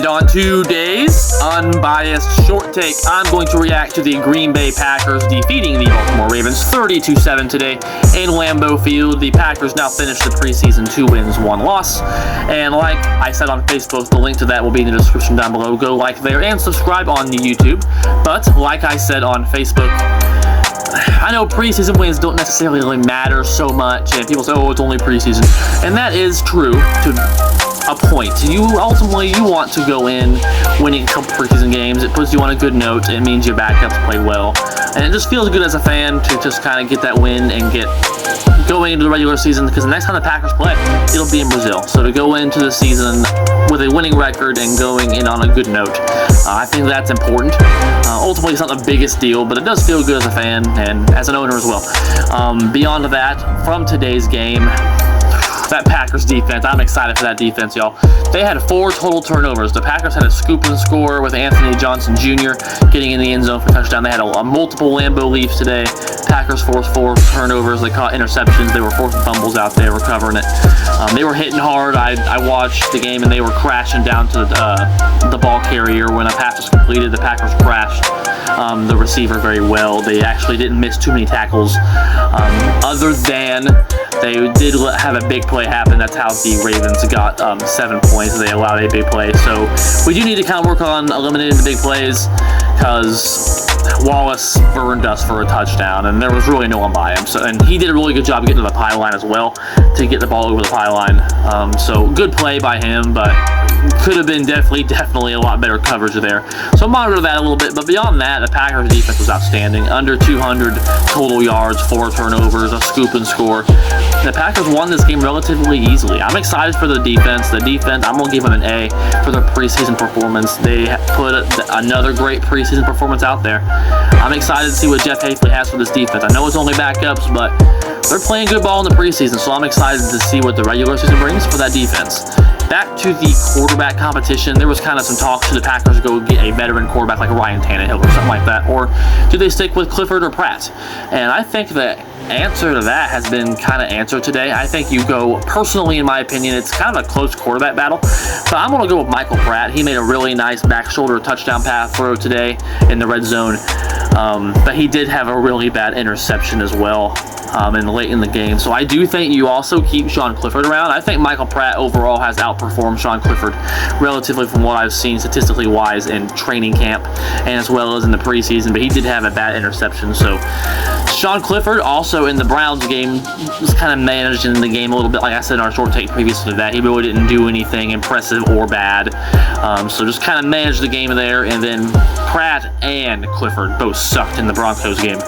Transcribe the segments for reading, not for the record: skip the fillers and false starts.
And on today's unbiased short take, I'm going to react to the Green Bay Packers defeating the Baltimore Ravens 32-7 today in Lambeau Field. The Packers now finish the preseason 2 wins, 1 loss. And like I said on Facebook, the link to that will be in the description down below. Go like there and subscribe on the YouTube. But like I said on Facebook, I know preseason wins don't necessarily really matter so much, and people say, oh, it's only preseason. And that is true to a point. You want to go in winning a couple preseason games. It puts you on a good note. It means your backups play well. And it just feels good as a fan to just kind of get that win and get going into the regular season, because the next time the Packers play, it'll be in Brazil. So to go into the season with a winning record and going in on a good note, I think that's important. Ultimately, it's not the biggest deal, but it does feel good as a fan and as an owner as well. Beyond that, from today's game, that Packers defense, I'm excited for that defense, y'all. They had 4 total turnovers. The Packers had a scoop and score with Anthony Johnson Jr. getting in the end zone for a touchdown. They had a multiple Lambeau leaps today. Packers forced 4 turnovers. They caught interceptions. They were forcing fumbles out there, recovering it. They were hitting hard. I watched the game, and they were crashing down to the ball carrier. When a pass was completed, the Packers crashed the receiver very well. They actually didn't miss too many tackles, other than they did have a big play happen. That's how the Ravens got 7 points. They allowed a big play. So we do need to kind of work on eliminating the big plays, because Wallace burned us for a touchdown, and there was really no one by him. And he did a really good job getting to the pylon as well to get the ball over the pylon. So good play by him, but could have been definitely a lot better coverage there. So monitor that a little bit. But beyond that, the Packers defense was outstanding. Under 200 total yards, 4 turnovers, a scoop and score. The Packers won this game relatively easily. I'm excited for the defense. I'm going to give them an A for their preseason performance. They put another great preseason performance out there. I'm excited to see what Jeff Hafley has for this defense. I know it's only backups, but they're playing good ball in the preseason, so I'm excited to see what the regular season brings for that defense. Back to the quarterback competition, there was kind of some talk, should the Packers go get a veteran quarterback like Ryan Tannehill or something like that, or do they stick with Clifford or Pratt? And I think the answer to that has been kind of answered today. I think you go, personally in my opinion, it's kind of a close quarterback battle, so I'm going to go with Michael Pratt. He made a really nice back shoulder touchdown pass throw today in the red zone, but he did have a really bad interception as well and late in the game. So I do think you also keep Sean Clifford around. I think Michael Pratt overall has outperformed Sean Clifford relatively from what I've seen statistically wise in training camp and as well as in the preseason, but he did have a bad interception. So Sean Clifford also in the Browns game was kind of managing the game a little bit, like I said in our short take previous to that. He really didn't do anything impressive or bad. So just kind of managed the game there. And then Pratt and Clifford both sucked in the Broncos game.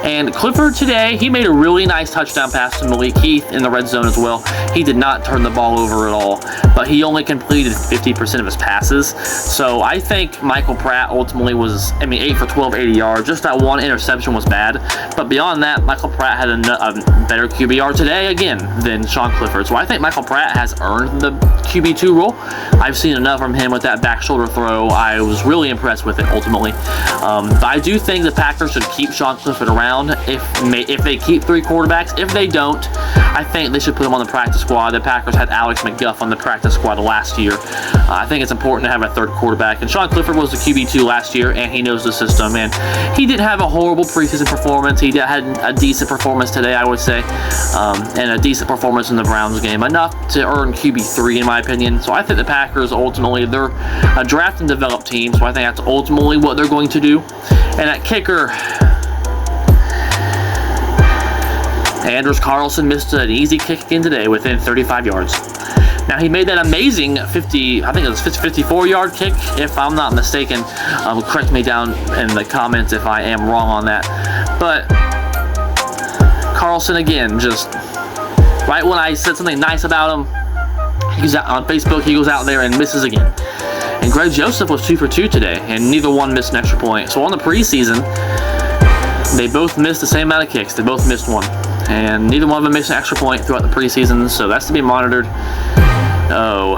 And Clifford today, he made a really nice touchdown pass to Malik Heath in the red zone as well. He did not turn the ball over at all, but he only completed 50% of his passes. So I think Michael Pratt ultimately was, 8 for 12, 80 yards. Just that one interception was bad. But beyond that, Michael Pratt had a better QBR today again than Sean Clifford. So I think Michael Pratt has earned the QB2 role. I've seen enough from him with that back shoulder throw. I was really impressed with it ultimately. But I do think the Packers should keep Sean Clifford around if they keep 3 quarterbacks. If they don't, I think they should put him on the practice squad. The Packers had Alex McGuff on the practice squad last year. I think it's important to have a 3rd quarterback, and Sean Clifford was the QB2 last year, and he knows the system, and he didn't have a horrible preseason performance. He had a decent performance today, I would say, and a decent performance in the Browns game, enough to earn QB3 in my opinion. So I think the Packers ultimately, they're a draft and develop team, so I think that's ultimately what they're going to do. And at kicker, Anders Carlson missed an easy kick again today within 35 yards. Now, he made that amazing 54-yard kick, if I'm not mistaken. Correct me down in the comments if I am wrong on that. But Carlson, again, just right when I said something nice about him, he's out on Facebook, he goes out there and misses again. And Greg Joseph was 2 for 2 today, and neither one missed an extra point. So on the preseason, they both missed the same amount of kicks. They both missed 1. And neither one of them missed an extra point throughout the preseason, so that's to be monitored. Oh,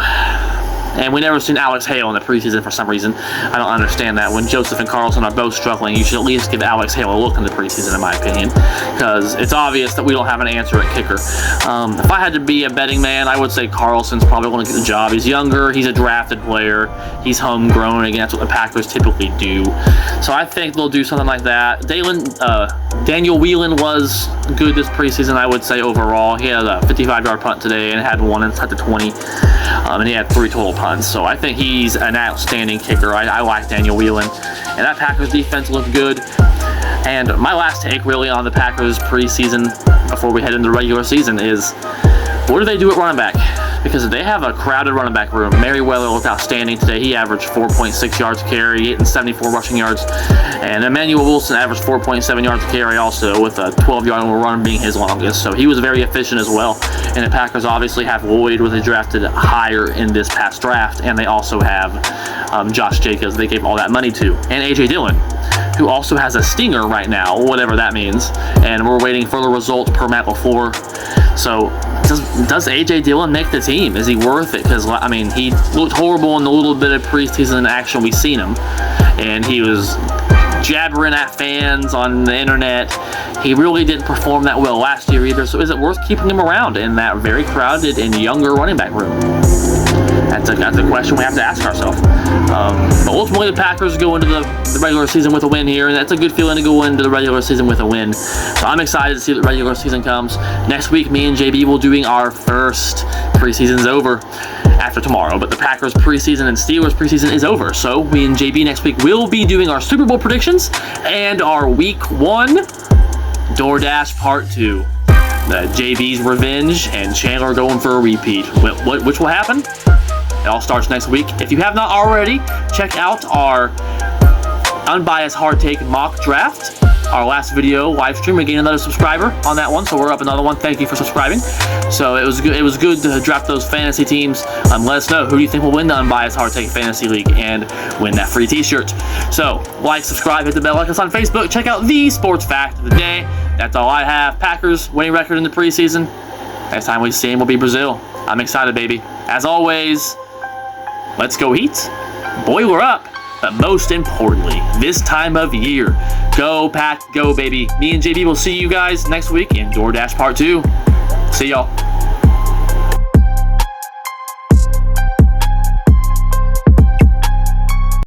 And we never seen Alex Hale in the preseason for some reason. I don't understand that. When Joseph and Carlson are both struggling, you should at least give Alex Hale a look in the preseason, in my opinion, because it's obvious that we don't have an answer at kicker. If I had to be a betting man, I would say Carlson's probably going to get the job. He's younger. He's a drafted player. He's homegrown. Again, that's what the Packers typically do. So I think they'll do something like that. Daniel Whelan was good this preseason, I would say, overall. He had a 55-yard punt today and had one inside the 20. And he had 3 total punts. So I think he's an outstanding kicker. I like Daniel Whelan. And that Packers defense looked good. And my last take, really, on the Packers preseason before we head into the regular season is, what do they do at running back? Because they have a crowded running back room. Merriweather looked outstanding today. He averaged 4.6 yards a carry, and 74 rushing yards. And Emmanuel Wilson averaged 4.7 yards a carry also, with a 12-yard run being his longest. So he was very efficient as well. And the Packers obviously have Lloyd, who they drafted higher in this past draft. And they also have Josh Jacobs. They gave all that money to. And A.J. Dillon, who also has a stinger right now, whatever that means. And we're waiting for the results per Matt LaFleur. So does A.J. Dillon make the team? Is he worth it? Because, I mean, he looked horrible in the little bit of preseason action we've seen him. And he was jabbering at fans on the internet. He really didn't perform that well last year either. So is it worth keeping him around in that very crowded and younger running back room? That's a question we have to ask ourselves. But ultimately, the Packers go into the regular season with a win here, and that's a good feeling to go into the regular season with a win. So I'm excited to see that the regular season comes. Next week, me and JB will doing our first preseason's over after tomorrow, but the Packers preseason and Steelers preseason is over. So me and JB next week will be doing our Super Bowl predictions and our Week 1 DoorDash Part 2. The JB's revenge and Chandler going for a repeat. Which will happen? It all starts next week. If you have not already, check out our Unbiased Hard Take mock draft. Our last video live stream, we gained another subscriber on that one, so we're up another one. Thank you for subscribing. So it was good. It was good to draft those fantasy teams. Let us know, who do you think will win the Unbiased Hard Take Fantasy League and win that free T-shirt. So like, subscribe, hit the bell, like us on Facebook. Check out the sports fact of the day. That's all I have. Packers winning record in the preseason. Next time we see him will be Brazil. I'm excited, baby. As always, let's go Heat. Boy, we're up. But most importantly, this time of year, go Pack, go baby. Me and JB will see you guys next week in DoorDash Part 2. See y'all.